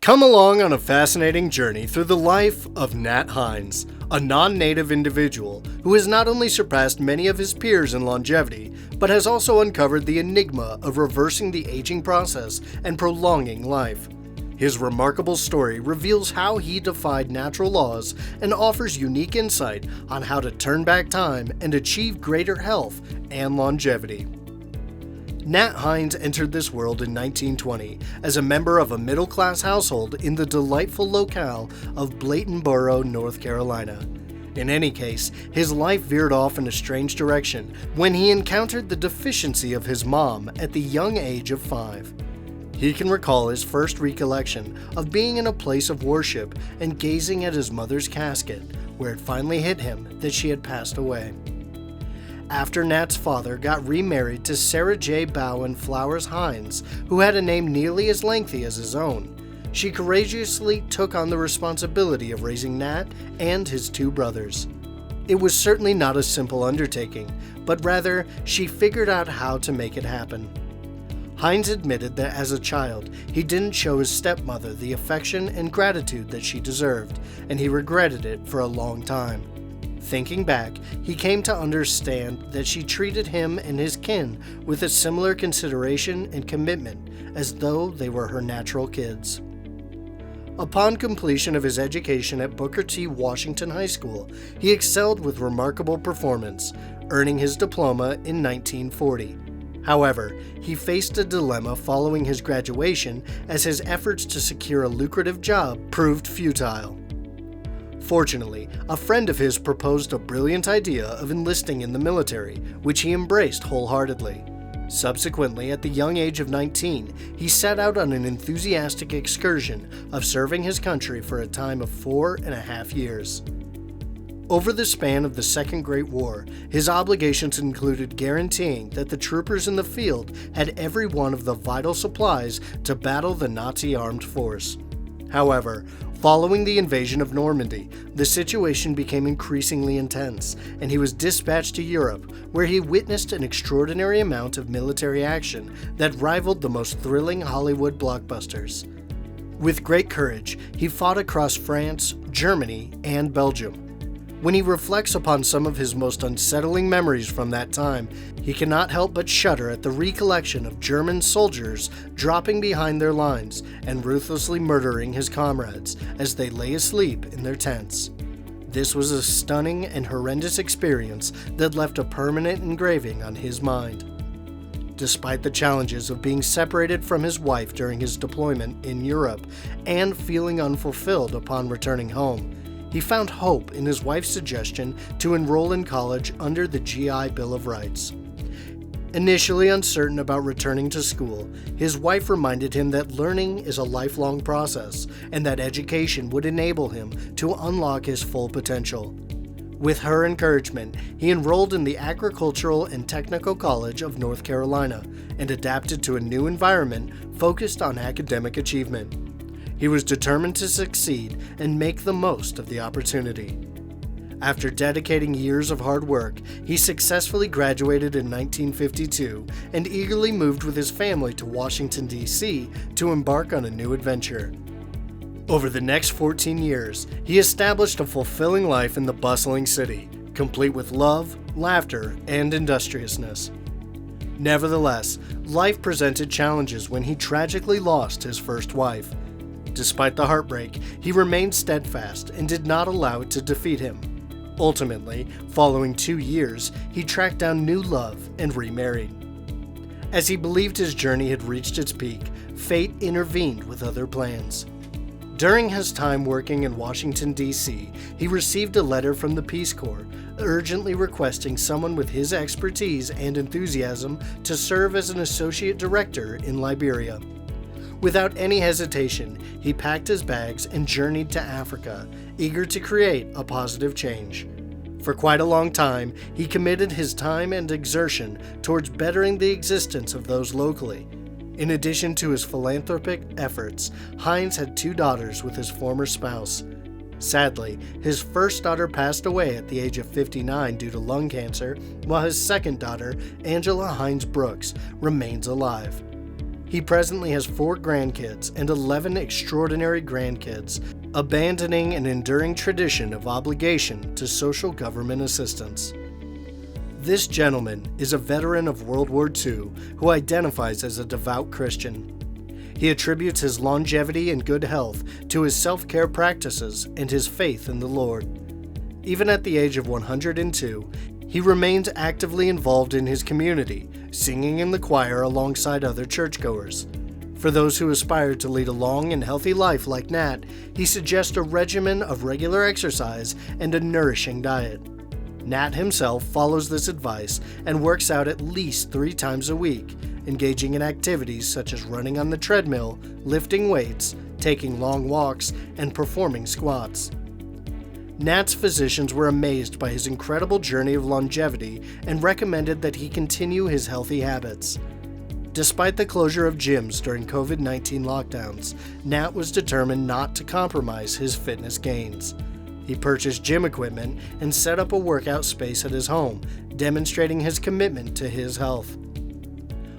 Come along on a fascinating journey through the life of Nat Hines, a non-native individual who has not only surpassed many of his peers in longevity, but has also uncovered the enigma of reversing the aging process and prolonging life. His remarkable story reveals how he defied natural laws and offers unique insight on how to turn back time and achieve greater health and longevity. Nat Hines entered this world in 1920 as a member of a middle-class household in the delightful locale of Blatinboro, North Carolina. In any case, his life veered off in a strange direction when he encountered the deficiency of his mom at the young age of 5. He can recall his first recollection of being in a place of worship and gazing at his mother's casket, where it finally hit him that she had passed away. After Nat's father got remarried to Sarah J. Bowen Flowers Hines, who had a name nearly as lengthy as his own, she courageously took on the responsibility of raising Nat and his 2 brothers. It was certainly not a simple undertaking, but rather she figured out how to make it happen. Hines admitted that as a child, he didn't show his stepmother the affection and gratitude that she deserved, and he regretted it for a long time. Thinking back, he came to understand that she treated him and his kin with a similar consideration and commitment as though they were her natural kids. Upon completion of his education at Booker T. Washington High School, he excelled with remarkable performance, earning his diploma in 1940. However, he faced a dilemma following his graduation as his efforts to secure a lucrative job proved futile. Fortunately, a friend of his proposed a brilliant idea of enlisting in the military, which he embraced wholeheartedly. Subsequently, at the young age of 19, he set out on an enthusiastic excursion of serving his country for a time of 4.5 years. Over the span of the Second Great War, his obligations included guaranteeing that the troopers in the field had every one of the vital supplies to battle the Nazi armed force. However, following the invasion of Normandy, the situation became increasingly intense, and he was dispatched to Europe, where he witnessed an extraordinary amount of military action that rivaled the most thrilling Hollywood blockbusters. With great courage, he fought across France, Germany, and Belgium. When he reflects upon some of his most unsettling memories from that time, he cannot help but shudder at the recollection of German soldiers dropping behind their lines and ruthlessly murdering his comrades as they lay asleep in their tents. This was a stunning and horrendous experience that left a permanent engraving on his mind. Despite the challenges of being separated from his wife during his deployment in Europe and feeling unfulfilled upon returning home, he found hope in his wife's suggestion to enroll in college under the GI Bill of Rights. Initially uncertain about returning to school, his wife reminded him that learning is a lifelong process and that education would enable him to unlock his full potential. With her encouragement, he enrolled in the Agricultural and Technical College of North Carolina and adapted to a new environment focused on academic achievement. He was determined to succeed and make the most of the opportunity. After dedicating years of hard work, he successfully graduated in 1952 and eagerly moved with his family to Washington, D.C. to embark on a new adventure. Over the next 14 years, he established a fulfilling life in the bustling city, complete with love, laughter, and industriousness. Nevertheless, life presented challenges when he tragically lost his first wife. Despite the heartbreak, he remained steadfast and did not allow it to defeat him. Ultimately, following 2 years, he tracked down new love and remarried. As he believed his journey had reached its peak, fate intervened with other plans. During his time working in Washington, D.C., he received a letter from the Peace Corps urgently requesting someone with his expertise and enthusiasm to serve as an associate director in Liberia. Without any hesitation, he packed his bags and journeyed to Africa, eager to create a positive change. For quite a long time, he committed his time and exertion towards bettering the existence of those locally. In addition to his philanthropic efforts, Hines had 2 daughters with his former spouse. Sadly, his first daughter passed away at the age of 59 due to lung cancer, while his second daughter, Angela Hines Brooks, remains alive. He presently has 4 grandkids and 11 extraordinary grandkids, abandoning an enduring tradition of obligation to social government assistance. This gentleman is a veteran of World War II who identifies as a devout Christian. He attributes his longevity and good health to his self-care practices and his faith in the Lord. Even at the age of 102, he remains actively involved in his community, singing in the choir alongside other churchgoers. For those who aspire to lead a long and healthy life like Nat, he suggests a regimen of regular exercise and a nourishing diet. Nat himself follows this advice and works out at least 3 times a week, engaging in activities such as running on the treadmill, lifting weights, taking long walks, and performing squats. Nat's physicians were amazed by his incredible journey of longevity and recommended that he continue his healthy habits. Despite the closure of gyms during COVID-19 lockdowns, Nat was determined not to compromise his fitness gains. He purchased gym equipment and set up a workout space at his home, demonstrating his commitment to his health.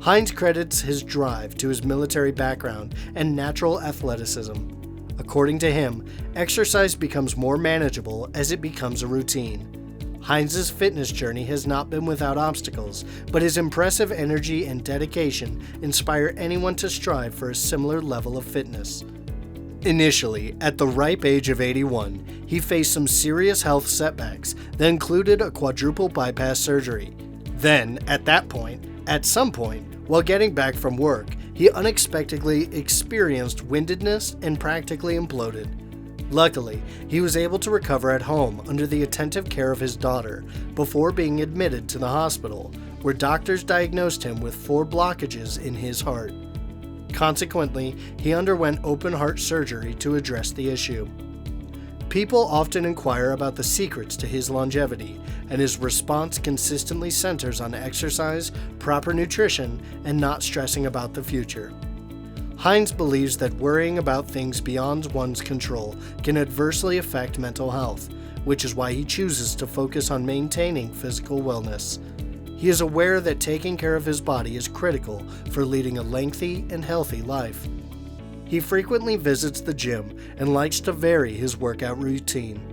Hines credits his drive to his military background and natural athleticism. According to him, exercise becomes more manageable as it becomes a routine. Hines' fitness journey has not been without obstacles, but his impressive energy and dedication inspire anyone to strive for a similar level of fitness. Initially, at the ripe age of 81, he faced some serious health setbacks that included a quadruple bypass surgery. Then, at some point, while getting back from work, he unexpectedly experienced windedness and practically imploded. Luckily, he was able to recover at home under the attentive care of his daughter before being admitted to the hospital, where doctors diagnosed him with 4 blockages in his heart. Consequently, he underwent open heart surgery to address the issue. People often inquire about the secrets to his longevity, and his response consistently centers on exercise, proper nutrition, and not stressing about the future. Hines believes that worrying about things beyond one's control can adversely affect mental health, which is why he chooses to focus on maintaining physical wellness. He is aware that taking care of his body is critical for leading a lengthy and healthy life. He frequently visits the gym and likes to vary his workout routine.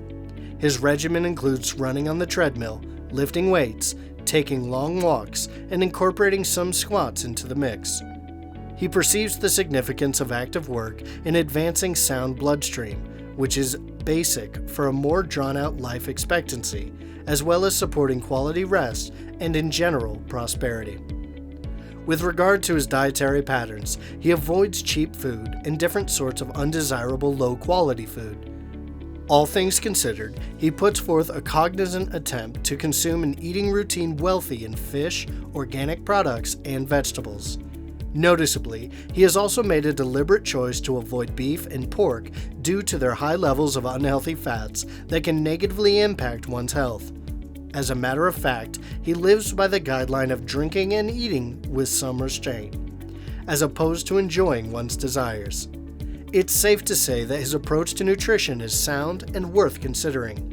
His regimen includes running on the treadmill, lifting weights, taking long walks, and incorporating some squats into the mix. He perceives the significance of active work in advancing sound bloodstream, which is basic for a more drawn-out life expectancy, as well as supporting quality rest and, in general, prosperity. With regard to his dietary patterns, he avoids cheap food and different sorts of undesirable low-quality food. All things considered, he puts forth a cognizant attempt to consume an eating routine wealthy in fish, organic products, and vegetables. Noticeably, he has also made a deliberate choice to avoid beef and pork due to their high levels of unhealthy fats that can negatively impact one's health. As a matter of fact, he lives by the guideline of drinking and eating with some restraint, as opposed to enjoying one's desires. It's safe to say that his approach to nutrition is sound and worth considering.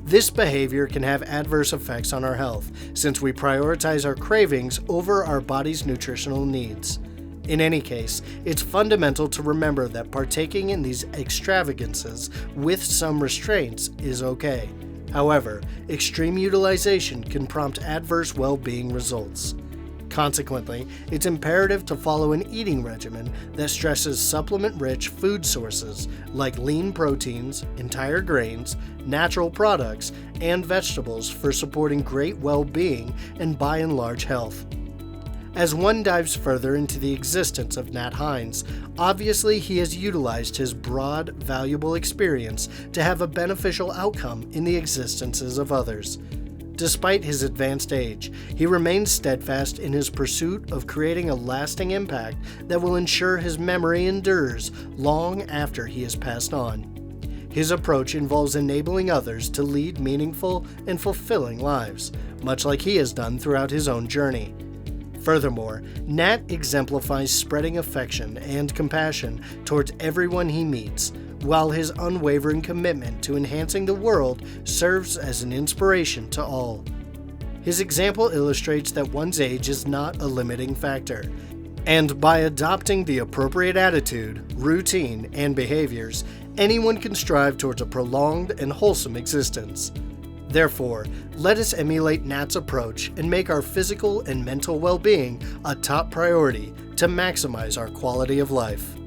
This behavior can have adverse effects on our health, since we prioritize our cravings over our body's nutritional needs. In any case, it's fundamental to remember that partaking in these extravagances with some restraints is okay. However, extreme utilization can prompt adverse well-being results. Consequently, it's imperative to follow an eating regimen that stresses supplement-rich food sources like lean proteins, entire grains, natural products, and vegetables for supporting great well-being and by and large health. As one dives further into the existence of Nat Hines, obviously he has utilized his broad, valuable experience to have a beneficial outcome in the existences of others. Despite his advanced age, he remains steadfast in his pursuit of creating a lasting impact that will ensure his memory endures long after he has passed on. His approach involves enabling others to lead meaningful and fulfilling lives, much like he has done throughout his own journey. Furthermore, Nat exemplifies spreading affection and compassion towards everyone he meets, while his unwavering commitment to enhancing the world serves as an inspiration to all. His example illustrates that one's age is not a limiting factor, And by adopting the appropriate attitude, routine, and behaviors, anyone can strive towards a prolonged and wholesome existence. Therefore, let us emulate Nat's approach and make our physical and mental well-being a top priority to maximize our quality of life.